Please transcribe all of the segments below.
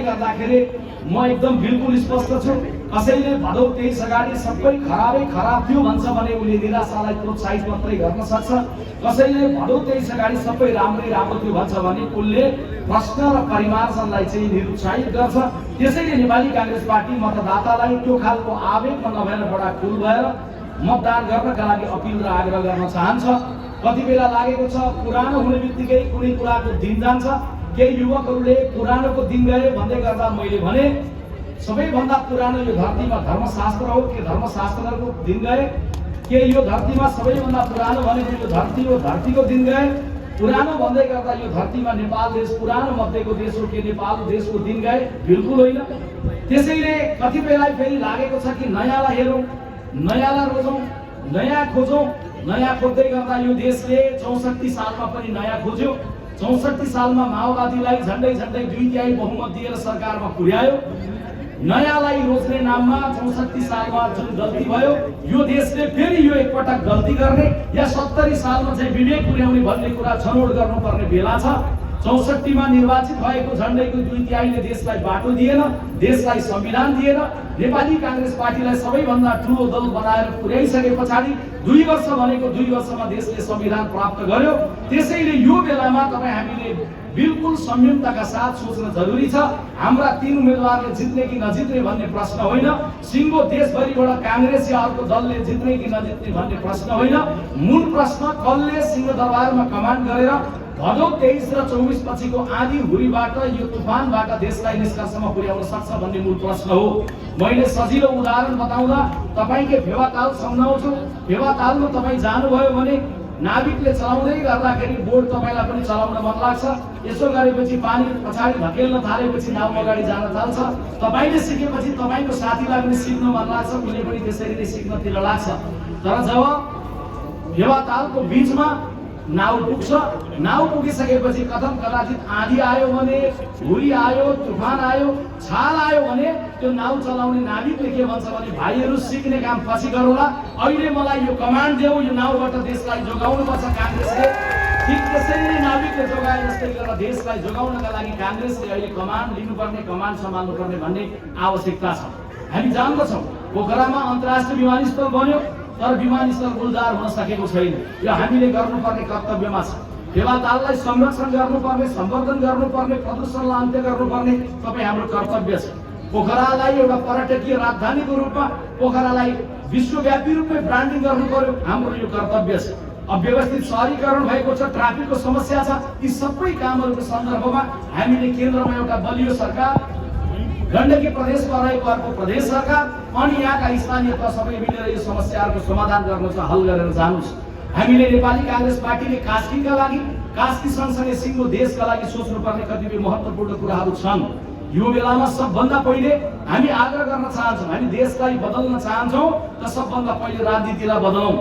गर्दाखेरि म एकदम बिल्कुल स्पष्ट छु। कसैले भदौ 23 अगाडि सबै खराबै खराब थियो भन्छ भने उले निराशालाई प्रोत्साहित मात्रै गर्न सक्छ। कसैले भदौ 23 अगाडि सबै राम्रै राम्रो थियो भन्छ भने उले प्रश्न र परिमार्जनलाई चाहिँ निरुत्साहित गर्छ। त्यसैले नेपाली कांग्रेस पार्टी मतदातालाई त्यो खालको आवेगमा नभएर बडा खुल भएर मतदान गर्नका लागि अपिल र आग्रह गर्न चाहन्छ। कति बेला लागेको छ, पुरानो हुने बित्तिकै कुनै कुराको दिन जान्छ। केही युवकहरूले पुरानोको दिन गए भन्दै गर्दा मैले भने सबैभन्दा पुरानो यो धरतीमा धर्मशास्त्र हो कि धर्मशास्त्रको दिन गए के यो धरतीमा सबैभन्दा पुरानो भनेको यो धरती हो, धरतीको दिन गए। पुरानो भन्दै गर्दा यो धरतीमा नेपाल देश पुरानो मध्येको देश हो कि नेपाल देशको दिन गए? बिल्कुल होइन। त्यसैले कतिपयलाई फेरि लागेको छ कि नयाँलाई हेरौँ, नयाँलाई रोजौँ, नयाँ खोजौँ। नयाँ खोज्दै गर्दा यो देशले 64 सालमा पनि नयाँ खोज्यो। 64 सालमा माओवादीलाई झन्डै 2/3 बहुमत दिएर सरकारमा पुर्यायो। नयाँलाई रोज्ने नाममा 64 सालमा जुन गल्ती भयो, यो देशले फेरि यो एकपटक गल्ती गर्ने या 70 सालमा चाहिँ विवेक पुर्याउने भन्ने कुरा छनौट गर्नुपर्ने बेला छ। 64 मा निर्वाचित भएको झन्डैको 2/3 देशलाई बाटो दिएन, देशलाई संविधान दिएन। नेपाली कांग्रेस पार्टीलाई सबैभन्दा ठुलो दल बनाएर पुर्याइसके पछाडि 2 वर्ष भनेको 2 वर्षमा देशले संविधान प्राप्त गर्यो। त्यसैले यो बेलामा तपाईँ हामीले बिल्कुल संयमताका साथ सोच्न जरुरी छ। हाम्रा 3 उम्मेदवारले जित्ने कि नजित्ने भन्ने प्रश्न होइन। सिङ्गो देशभरिबाट कांग्रेस या अर्को दलले जित्ने कि नजित्ने भन्ने प्रश्न होइन। मूल प्रश्न कसले सिंहदरबारमा कमान्ड गरेर भदौ 23 र 24 पछिको आँधी हुरीबाट यो तुफानबाट देशलाई निष्कर्षमा पुर्याउन सक्छ भन्ने मूल प्रश्न हो। मैले सजिलो उदाहरण बताउँदा तपाईकै फेवाताल सम्झाउँछु। फेवातालमा तपाईँ जानुभयो भने नाविकले चलाउँदै गर्दाखेरि बोट तपाईलाई पनि चलाउन मन लाग्छ। यसो गरेपछि पानी पछाडि धकेल्न थालेपछि नाउ अगाडि जान थाल्छ। तपाईले सिकेपछि तपाईको साथीलाई पनि सिक्न मन लाग्छ, उले पनि त्यसरी नै सिक्नतिर लाग्छ। तर जब फेवातालको बीचमा नाउ पुग्छ, नाउ पुगिसकेपछि कथम कदाचित आँधी आयो भने, हुरी आयो, तुफान आयो, छाल आयो भने त्यो नाउ चलाउने नाविकले के भन्छ भने भाइहरू सिक्ने काम पछि गरौँला, अहिले मलाई यो कमान्ड देऊ, यो नाउबाट देशलाई जोगाउनुपर्छ कांग्रेसले। ठीक त्यसैले नाविकले जोगाए जस्तै गरेर देशलाई जोगाउनका लागि कांग्रेसले अहिले कमान्ड लिनुपर्ने, कमान्ड सम्हाल्नुपर्ने भन्ने आवश्यकता छ। हामी जान्दछौँ पोखरामा अन्तर्राष्ट्रिय विमानस्थल बन्यो, तर विमानस्थल गुलजार हुन सकेको छैन। यो हामीले गर्नुपर्ने कर्तव्यमा छ। फेवाताललाई संरक्षण गर्नुपर्ने, सम्वर्धन गर्नुपर्ने, प्रदूषणलाई अन्त्य गर्नुपर्ने तपाईँ हाम्रो कर्तव्य छ। पोखरालाई एउटा पर्यटकीय राजधानीको रूपमा, पोखरालाई विश्वव्यापी रूपमा ब्रान्डिङ गर्नु पर्यो, हाम्रो यो कर्तव्य छ। अव्यवस्थित शहरीकरण भएको छ, ट्राफिकको समस्या छ। यी सबै कामहरूको सन्दर्भमा हामीले केन्द्रमा एउटा बलियो सरकार, गण्डकी प्रदेशमा रहेको अर्को प्रदेश सरकार अनि यहाँका स्थानीय तह सबै मिलेर यो समस्याहरूको समाधान गर्नु छ, हल गरेर जानु छ। हामीले नेपाली कांग्रेस पार्टीले कास्कीका लागि, कास्की सँगसँगै सिङ्गो देशका लागि सोच्नुपर्ने कतिपय महत्त्वपूर्ण कुराहरू छन्। यो बेलामा सबभन्दा पहिले हामी आग्रह गर्न चाहन्छौँ, हामी देशलाई बदल्न चाहन्छौँ त सबभन्दा पहिले राजनीतिलाई बदलौँ।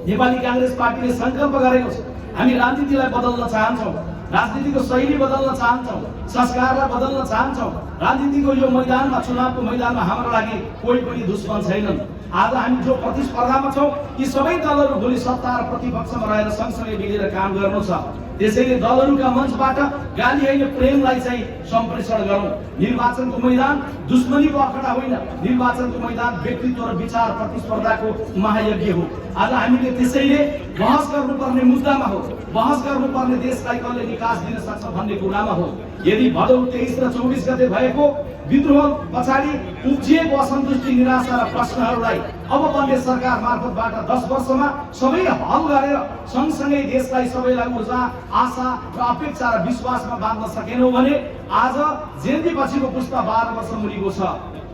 नेपाली कांग्रेस पार्टीले सङ्कल्प गरेको छ, हामी राजनीतिलाई बदल्न चाहन्छौँ, राजनीतिको शैली बदल्न चाहन्छौँ, संस्कारलाई बदल्न चाहन्छौँ। राजनीतिको यो मैदानमा, चुनावको मैदानमा हाम्रो लागि कोही पनि दुश्मन छैनन्। आज हामी जो प्रतिस्पर्धामा छौँ, यी सबै दलहरू भोलि सत्ता र प्रतिपक्षमा रहेर सँगसँगै मिलेर काम गर्नु छ। त्यसैले दलहरूका मञ्चबाट गाली होइन, प्रेमलाई चाहिँ सम्प्रेषण गरौँ। निर्वाचनको मैदान दुश्मनीको अखडा होइन, निर्वाचनको मैदान व्यक्तित्व र विचार प्रतिस्पर्धाको महायज्ञ हो। आज हामीले त्यसैले बहस गर्नुपर्ने मुद्दामा हो, बहस गर्नुपर्ने देशलाई कसले निकास दिन सक्छ भन्ने कुरामा हो। यदि भदौ 23 र 24 गते भएको विद्रोह पछाडि उब्जिएको असन्तुष्टि, निराशा र प्रश्नहरूलाई अब बन्ने सरकार मार्फतबाट 10 वर्षमा सबै हल गरेर सँगसँगै देशलाई सबैलाई ऊर्जा, आशा र अपेक्षा र विश्वासमा बाँध्न सकेनौँ भने आज जेन्जी पछिको पुस्ता 12 वर्ष मुनिको छ।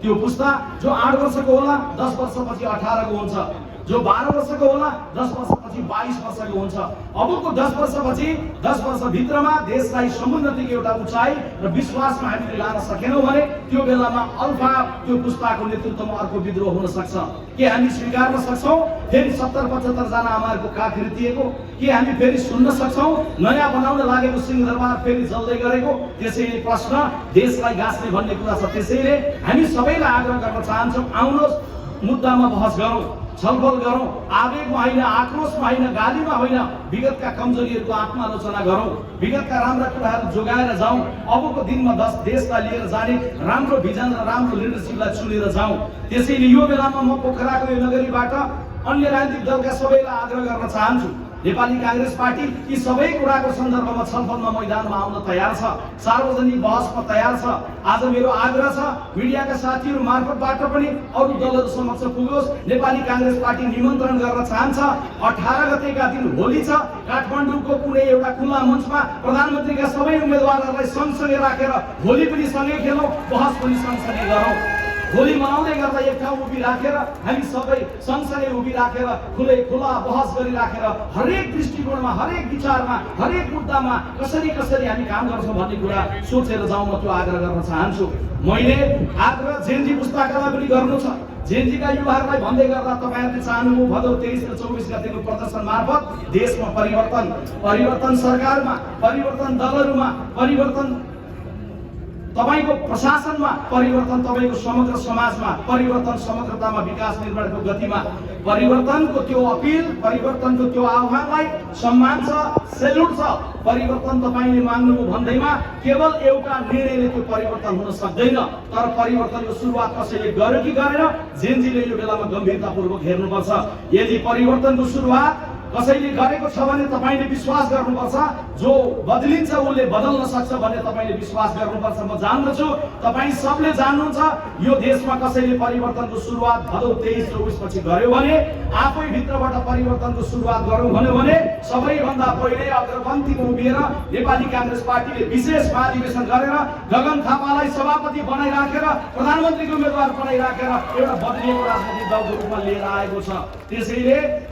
त्यो पुस्ता जो 8 वर्षको होला 10 वर्षपछि 18 को हुन्छ, जो 12 वर्षको होला 10 वर्षपछि 22 वर्षको हुन्छ। अबको 10 वर्षपछि 10 वर्षभित्रमा देशलाई समुन्नतिको एउटा उचाइ र विश्वासमा हामीले लान सकेनौँ भने त्यो बेलामा अल्फा त्यो पुस्ताको नेतृत्वमा अर्को विद्रोह हुन सक्छ। के हामी स्वीकार्न सक्छौँ फेरि 70-75 जना आमाहरूको काख रितिएको? के हामी फेरि सुन्न सक्छौँ नयाँ बनाउन लागेको सिंहदरबार फेरि जल्दै गरेको? त्यसैले प्रश्न देशलाई गाँच्ने भन्ने कुरा छ। त्यसैले हामी सबैलाई आग्रह गर्न चाहन्छौँ, आउनुहोस् मुद्दामा बहस गरौँ, छलफल गरौँ, आवेगमा होइन, आक्रोशमा होइन, गालीमा होइन, विगतका कमजोरीहरूको आत्मालोचना गरौँ, विगतका राम्रा कुराहरू जोगाएर जाउँ, अबको दिनमा देशलाई लिएर जाने राम्रो भिजन र राम्रो लिडरसिपलाई चुनेर जाउँ। त्यसैले यो बेलामा म पोखराको यो नगरीबाट अन्य राजनीतिक दलका सबैलाई आग्रह गर्न चाहन्छु, नेपाली कांग्रेस पार्टी यी सबै कुराको सन्दर्भमा छलफलमा मैदानमा आउन तयार छ, सार्वजनिक बहसमा तयार छ। आज मेरो आग्रह छ मिडियाका साथीहरू मार्फतबाट पनि अरू दलहरू समक्ष पुगोस्। नेपाली कांग्रेस पार्टी निमन्त्रण गर्न चाहन्छ 18 गतेका दिन होली छ, काठमाडौँको कुनै एउटा खुल्ला मञ्चमा प्रधानमन्त्रीका सबै उम्मेदवारहरूलाई सँगसँगै राखेर होली पनि सँगै खेलौँ, बहस पनि सँगसँगै गरौँ। होली मनाउँदै गर्दा एक ठाउँ उभि राखेर हामी सबै सँगसँगै उभि राखेर खुला बहस गरिराखेर हरेक दृष्टिकोणमा, हरेक विचारमा, हरेक मुद्दामा कसरी हामी काम गर्छौँ भन्ने कुरा सोचेर जाउँ। म त्यो आग्रह गर्न चाहन्छु। मैले आग्रह जेनजी पुस्ताकालाई पनि गर्नु छ। जेनजीका युवाहरूलाई भन्दै गर्दा तपाईँहरूले चाहनुभयो भदौ 23 र 24 गतेको प्रदर्शन मार्फत देशमा परिवर्तन सरकारमा, परिवर्तन दलहरूमा, परिवर्तन तपाईको प्रशासनमा, परिवर्तन तपाईको समग्र समाजमा, परिवर्तन समग्रतामा, विकास निर्माणको गतिमा, परिवर्तनको त्यो अपिल, परिवर्तनको त्यो आह्वानलाई सम्मान छ, सेल्युट छ। परिवर्तन तपाईले माग्नुभयो भन्दैमा केवल एउटा निर्णयले त्यो परिवर्तन हुन सक्दैन, तर परिवर्तनको सुरुवात कसैले गर्यो कि गरेन, जेनजीले यो बेलामा गम्भीरतापूर्वक हेर्नुपर्छ। यदि परिवर्तनको सुरुवात कसैले गरेको छ भने तपाईले विश्वास गर्नुपर्छ, जो बदलिन्छ उसले बदल्न सक्छ भन्ने तपाईले विश्वास गर्नुपर्छ। म जान्दछु तपाई सबले जान्नुहुन्छ यो देशमा कसैले परिवर्तनको सुरुवात भदौ 23-24 पछि गर्यो भने, आफै भित्रबाट परिवर्तनको सुरुवात गरौँ भन्यो भने सबैभन्दा पहिले अग्रपन्थीमा उभिएर नेपाली कांग्रेस पार्टीले विशेष महाधिवेशन गरेर गगन थापालाई सभापति बनाइराखेर प्रधानमन्त्रीको उम्मेदवार बनाइराखेर एउटा बदलिएको राजनीतिक दलको रूपमा लिएर आएको छ। त्यसैले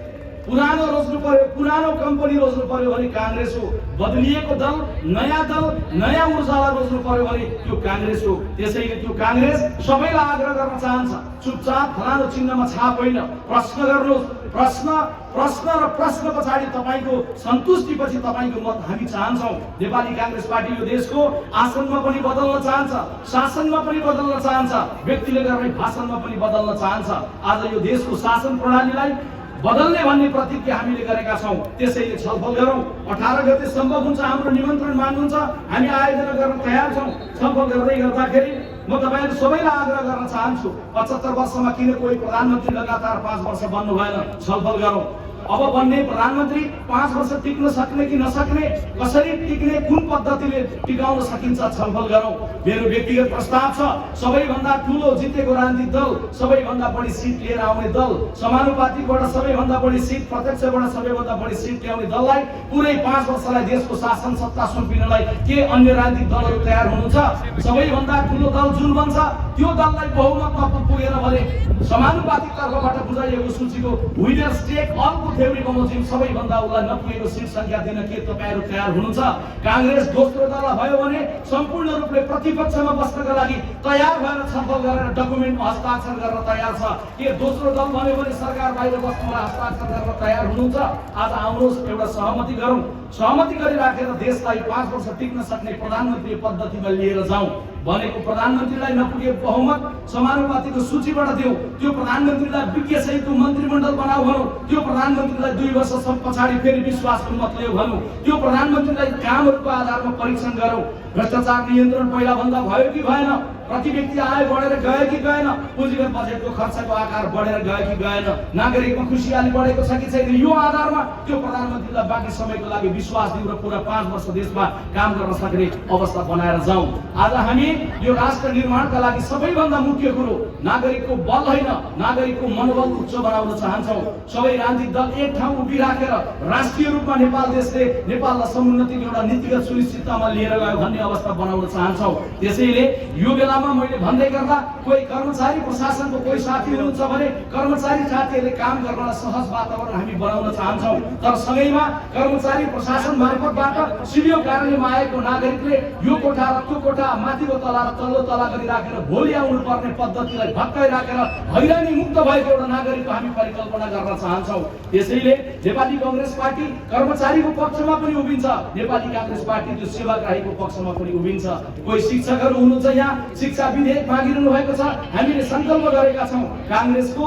पुरानो रोज्नु पर्यो, पुरानो कम्पनी रोज्नु पर्यो भने कांग्रेस हो, बदलिएको दल, नयाँ ऊर्जालाई रोज्नु पर्यो भने त्यो कांग्रेस हो। त्यसैले त्यो कांग्रेस सबैलाई आग्रह गर्न चाहन्छ, चुपचाप फलानो चिन्हमा छाप होइन, प्रश्न गर्नुहोस्। प्रश्न र प्रश्न पछाडि तपाईको सन्तुष्टिपछि तपाईको मत हामी चाहन्छौँ। नेपाली कांग्रेस पार्टी यो देशको आसनमा पनि बदल्न चाहन्छ, शासनमा पनि बदल्न चाहन्छ, व्यक्तिले गर्ने भाषणमा पनि बदल्न चाहन्छ। आज यो देशको शासन प्रणालीलाई बदल्ने भन्ने प्रतिज्ञा हामीले गरेका छौँ। त्यसैले छलफल गरौँ। 18 गते सम्भव हुन्छ, हाम्रो निमन्त्रण माग्नुहुन्छ, हामी आयोजना गर्न तयार छौँ। छलफल गर्दै गर्दाखेरि म तपाईहरु सबैलाई आग्रह गर्न चाहन्छु, 75 वर्षमा किन कोही प्रधानमन्त्री लगातार 5 वर्ष बन्नु भएन? छलफल गरौँ। अब बन्ने प्रधानमन्त्री 5 वर्ष टिक्न सक्ने कि नसक्ने, कसरी टिक्ने, कुन पद्धतिले टिकाउन सकिन्छ, छलफल गरौँ। मेरो व्यक्तिगत प्रस्ताव छ, सबैभन्दा ठूलो जितेको राजनीतिक दल, सबैभन्दा बढी सिट लिएर आउने दल, समानुपातिकबाट सबैभन्दा बढी सिट, प्रत्यक्षबाट सबैभन्दा बढी सिट ल्याउने दललाई पुरै 5 वर्षलाई देशको शासन सत्ता सुम्पिनलाई के अन्य राजनीतिक दलहरू तयार हुनुहुन्छ? सबैभन्दा ठूलो दल जुन बन्छ त्यो दललाई बहुमतमा पुगेन भने समानुपातिक तर्फबाट बुझाइएको सूचीको विनर्स टेक अलको थ्योरी बमोजिम सबैभन्दा उलाई नपुगेको सिट संख्या दिन के तपाईहरु तयार हुनुहुन्छ? कांग्रेस दोस्रो दल भयो भने सम्पूर्ण रूपले प्रतिपक्षमा बस्नका लागि तयार भएर छलफल गरेर डकुमेन्ट हस्ताक्षर गर्न तयार छ। के दोस्रो दल भन्यो भने सरकार बाहिर बस्नुलाई हस्ताक्षर गर्न तयार हुनुहुन्छ? आज आउनुहोस् एउटा सहमति गरौँ। सहमति गरिराखेर देशलाई 5 वर्ष टिक्न सक्ने प्रधानमन्त्री पद्धतिमा लिएर जाउँ भनेको प्रधानमन्त्रीलाई नपुगे बहुमत समानुपातिको सूचीबाट दिउँ, त्यो प्रधानमन्त्रीलाई विज्ञ सहितको मन्त्रीमण्डल बनाऊ भनौँ, त्यो प्रधानमन्त्रीलाई 2 वर्ष पछाडि फेरि विश्वासको मत लियो भनौँ, त्यो प्रधानमन्त्रीलाई कामहरूको आधारमा परीक्षण गरौँ। भ्रष्टाचार नियन्त्रण पहिला भन्दा भयो कि भएन? प्रति व्यक्ति आय बढेर गयो कि गएन? पुँजीगत बजेटको खर्चको आकार बढेर गयो कि गएन? नागरिकमा खुसियाली बढेको छ कि छैन? यो आधारमा त्यो प्रधानमन्त्रीलाई बाँकी समयको लागि विश्वास दिउँ र पुरा 5 वर्ष देशमा काम गर्न सक्ने अवस्था बनाएर जाउँ। आज हामी यो राष्ट्र निर्माणका लागि सबैभन्दा मुख्य कुरो नागरिकको बल होइन, नागरिकको मनोबल उच्च बनाउन चाहन्छौँ। सबै राजनीतिक दल एक ठाउँ उभिराखेर राष्ट्रिय रूपमा नेपाल देशले नेपाललाई समुन्नतिको एउटा नीतिगत सुनिश्चिततामा लिएर गयो भन्ने अवस्था बनाउन चाहन्छौँ। त्यसैले यो बेलामा मैले भन्दै गर्दा कोही कर्मचारी प्रशासनको कोही साथी हुनुहुन्छ भने कर्मचारी साथीहरूले काम गर्नलाई सहज वातावरण हामी बनाउन चाहन्छौँ। तर सँगैमा कर्मचारी प्रशासन मार्फतबाट सिडिओ कार्यालयमा आएको नागरिकले यो कोठा र त्यो कोठा, माथिको तला र तल्लो तला गरिराखेर भोलि आउनु पर्ने पद्धतिलाई भत्काइराखेर हैरानी मुक्त भएको एउटा नागरिकको हामी परिकल्पना गर्न चाहन्छौँ। त्यसैले नेपाली कांग्रेस पार्टी कर्मचारीको पक्षमा पनि उभिन्छ, नेपाली कांग्रेस पार्टी त्यो सेवाग्राहीको पक्षमा पनि उभिन्छ। कोही शिक्षकहरू हुनुहुन्छ यहाँ, शिक्षा विधेयक मागिरहनु भएको छ, हामीले संकल्प गरेका छौँ कांग्रेसको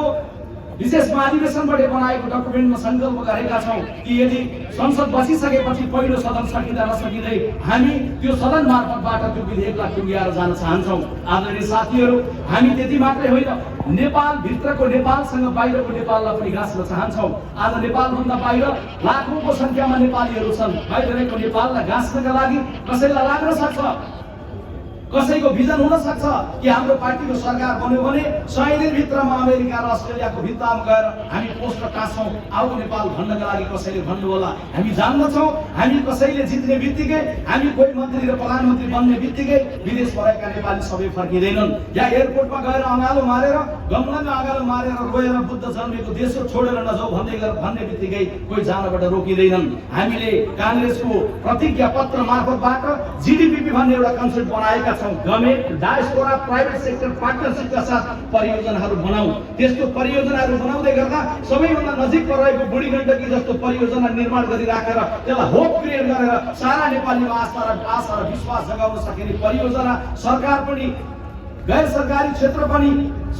विशेष महाधिवेशनबाट बनाएको डकुमेन्टमा सङ्कल्प गरेका छौँ कि यदि संसद बसिसकेपछि पहिलो सदन सकिँदा नसकिँदै हामी त्यो सदन मार्फतबाट त्यो विधेयकलाई टुङ्ग्याएर जान चाहन्छौँ। आदरणीय साथीहरू, हामी त्यति मात्रै होइन, नेपाल भित्रको नेपालसँग बाहिरको नेपाललाई पनि गाँच्न चाहन्छौँ। आज नेपालभन्दा बाहिर लाखौँको संख्यामा नेपालीहरू छन्। बाहिरको नेपाललाई गाँच्नका लागि कसैलाई लाग्न सक्छ, कसैको भिजन हुन सक्छ कि हाम्रो पार्टीको सरकार बन्यो भने 100 दिनभित्रमा अमेरिका र अस्ट्रेलियाको भित्तामा गएर हामी पोस्टर टाँच्छौँ, आऊ नेपाल भन्नका लागि कसैले भन्नु होला। हामी जान्दछौँ, हामी कसैले जित्ने बित्तिकै, हामी कोही मन्त्री र प्रधानमन्त्री बन्ने बित्तिकै विदेश परेका नेपाली सबै फर्किँदैनन्। या एयरपोर्टमा गएर अँगालो मारेर, गमलामा अँगालो मारेर रोएर बुद्ध जन्मेको देश छोडेर नजाऊ भन्ने बित्तिकै कोही जानबाट रोकिँदैनन्। हामीले काङ्ग्रेसको प्रतिज्ञा पत्र मार्फतबाट जिडिपी भन्ने एउटा कन्सेप्ट बनाएका छौँ। गभर्नमेन्ट, डायस्पोरा, प्राइभेट सेक्टर पार्टनरसिपका साथ परियोजनाहरू बनाऊ। त्यस्तो परियोजनाहरू बनाउँदै गर्दा सबैभन्दा नजिकमा रहेको बुढी गण्डकी जस्तो परियोजना निर्माण गरिराखेर त्यसलाई होप क्रिएट गरेर सारा नेपालीमा आशा र विश्वास जगाउन सकिने परियोजना सरकार पनि, गैर सरकारी क्षेत्र पनि,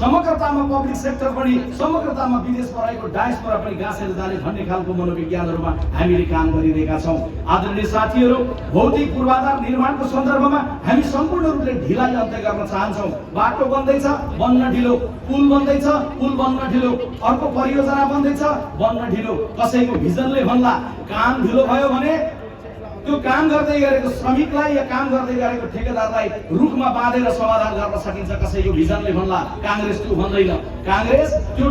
समग्रतामा पब्लिक सेक्टर पनि, समग्रतामा विदेशमा रहेको डायस्पोरा पनि गाँसेर जाने भन्ने खालको मनोविज्ञानहरूमा हामीले काम गरिरहेका छौँ। आदरणीय साथीहरू, भौतिक पूर्वाधार निर्माणको सन्दर्भमा हामी सम्पूर्ण रूपले ढिलाइ अन्त्य गर्न चाहन्छौँ। बाटो बन्दैछ, बन्न ढिलो, पुल बन्दैछ, पुल बन्न ढिलो, अर्को परियोजना बन्दैछ, बन्न ढिलो। कसैको भिजनले भन्ला काम ढिलो भयो भने त्यो काम गर्दै गरेको श्रमिकलाई या काम गर्दै गरेको ठेकेदारलाई रुखमा बाँधेर समाधान गर्न सकिन्छ। कसैको भिजनले भन्ला, काङ्ग्रेस त्यो भन्दैन। काङ्ग्रेस त्यो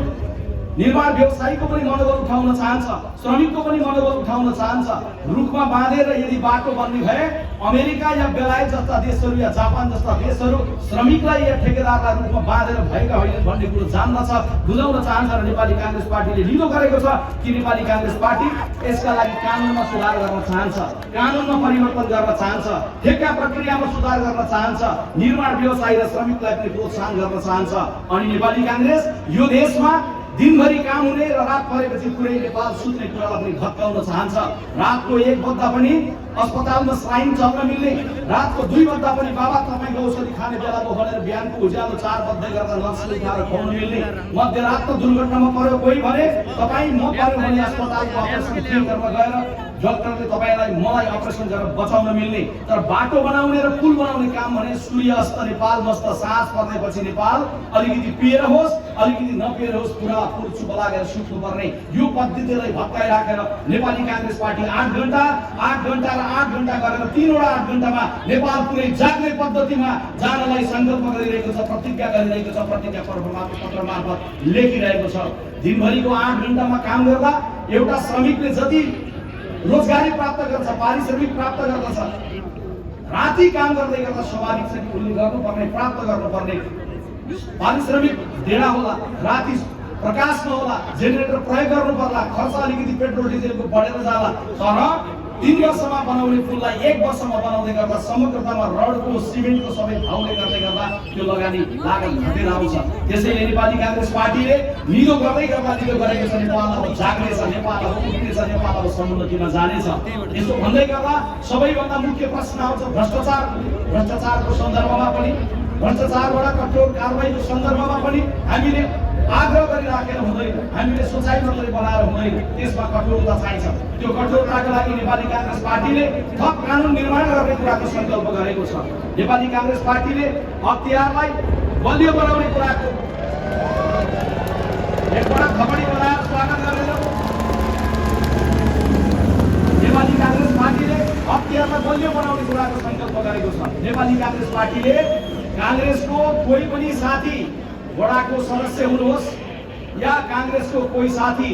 निर्माण व्यवसायीको पनि मनोबल उठाउन चाहन्छ, श्रमिकको पनि मनोबल उठाउन चाहन्छ। रुखमा बाँधेर यदि बाटो बन्ने भए अमेरिका या बेलायत जस्ता देशहरू या जापान जस्ता देशहरू श्रमिकलाई या ठेकेदारलाई रुखमा बाँधेर भएका होइनन् भन्ने कुरो जान्दछ, बुझाउन चाहन्छ। र नेपाली काङ्ग्रेस पार्टीले लिँदो गरेको छ कि नेपाली काङ्ग्रेस पार्टी यसका लागि कानुनमा सुधार गर्न चाहन्छ, कानुनमा परिवर्तन गर्न चाहन्छ, ठेक्का प्रक्रियामा सुधार गर्न चाहन्छ, निर्माण व्यवसायी र श्रमिकलाई पनि प्रोत्साहन गर्न चाहन्छ। अनि नेपाली काङ्ग्रेस यो देशमा दिनभरि काम हुने र रात परेपछि पुरै नेपाल सुत्ने कुरालाई पनि भत्काउन चाहन्छ। रातको 1 बज्दा पनि अस्पतालमा स्लाइन चल्न मिल्ने, रातको 2 बज्दा पनि बाबा तपाईँको औषधि खाने बेला भयो भनेर बिहानको उज्यालो 4 बज्दै गर्दा नर्सले उठाएर खुवाउन मिल्ने, मध्यरातको दुर्घटनामा पर्यो कोही भने तपाईँ म पर्यो भने अस्पतालको अपरेसन थिएटरमा गएर डाक्टरले तपाईँलाई मलाई अपरेसन गरेर बचाउन मिल्ने। तर बाटो बनाउने र पुल बनाउने काम भने सूर्य अस्त नेपाल मस्त, साँझ पर्नेपछि नेपाल अलिकति पिएर होस् अलिकति नपिएर होस् पुरा पुर चुप लागेर सुत्नुपर्ने यो पद्धतिलाई भत्काइराखेर नेपाली काङ्ग्रेस पार्टी 8 घण्टा र 8 घण्टा गरेर 3 वटा 8 घण्टामा नेपाल पुरै जाग्ने पद्धतिमा जानलाई सङ्कल्प गरिरहेको छ, प्रतिज्ञा गरिरहेको छ, प्रतिज्ञा पत्र मार्फत लेखिरहेको छ। दिनभरिको 8 घण्टामा काम गर्दा एउटा श्रमिकले जति रोजगारी प्राप्त गर्छ, पारिश्रमिक प्राप्त गर्दछ, राति काम गर्दै गर्दा स्वाभाविक छ कि उसले गर्नुपर्ने, प्राप्त गर्नुपर्ने पारिश्रमिक डेढा होला, राति प्रकाश नहोला, जेनेरेटर प्रयोग गर्नु पर्ला, खर्च अलिकति पेट्रोल डिजेलको बढेर जाला। तर 3 वर्षमा बनाउने पुललाई 1 वर्षमा बनाउँदै गर्दा समग्रतामा रडको, सिमेन्टको सबै भाउले गर्दै गर्दा त्यो लगानी लागत घटेर आउँछ। त्यसैले नेपाली काङ्ग्रेस पार्टीले निदो गर्दै गर्दा निदो गरेको छ, नेपाल अब जाग्नेछ, नेपाल अब उठ्नेछ, नेपाल अब समुन्नतिमा जानेछ। यसो भन्दै गर्दा सबैभन्दा मुख्य प्रश्न आउँछ भ्रष्टाचार। भ्रष्टाचारको सन्दर्भमा पनि, भ्रष्टाचारबाट कठोर कारबाहीको सन्दर्भमा पनि हामीले आग्रह गरिराखेर हुँदैन, हामीले सोचाइ मात्रै बनाएर हुँदैन, त्यसमा कठोरता चाहिन्छ। त्यो कठोरताको लागि नेपाली काङ्ग्रेस पार्टीले थप कानुन निर्माण गर्ने कुराको सङ्कल्प गरेको छ। नेपाली काङ्ग्रेस पार्टीले अख्तियारलाई बलियो बनाउने कुराको एकपटक खबडी बनाएर स्वागत गरेर नेपाली काङ्ग्रेस पार्टीले अख्तियारलाई बलियो बनाउने कुराको सङ्कल्प गरेको छ। नेपाली काङ्ग्रेस पार्टीले काङ्ग्रेसको कोही पनि साथी वडाको सदस्य हुनुहोस् या काङ्ग्रेसको कोही साथी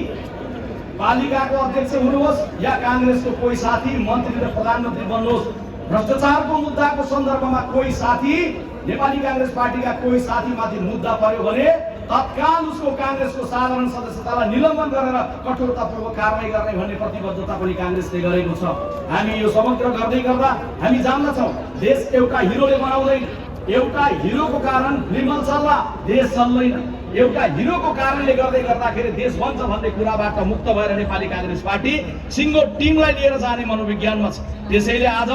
पालिकाको अध्यक्ष हुनुहोस् या काङ्ग्रेसको कोही साथी मन्त्री र प्रधानमन्त्री बन्नुहोस्, भ्रष्टाचारको मुद्दाको सन्दर्भमा कोही साथी, नेपाली काङ्ग्रेस पार्टीका कोही साथीमाथि मुद्दा पर्यो भने तत्काल उसको काङ्ग्रेसको साधारण सदस्यतालाई निलम्बन गरेर कठोरतापूर्वक कारबाही गर्ने भन्ने प्रतिबद्धता पनि काङ्ग्रेसले गरेको छ। हामी यो समग्र गर्दै गर्दा हामी जान्दछौँ देश एउटा हिरोले बनाउँदैन, एउटा हिरोको कारण निर्मल चल्ला, देश चल्दैन। एउटा हिरोको कारणले गर्दै गर्दाखेरि देश बन्छ भन्ने कुराबाट मुक्त भएर नेपाली काङ्ग्रेस पार्टी सिङ्गो टिमलाई लिएर जाने मनोविज्ञानमा छ। त्यसैले आज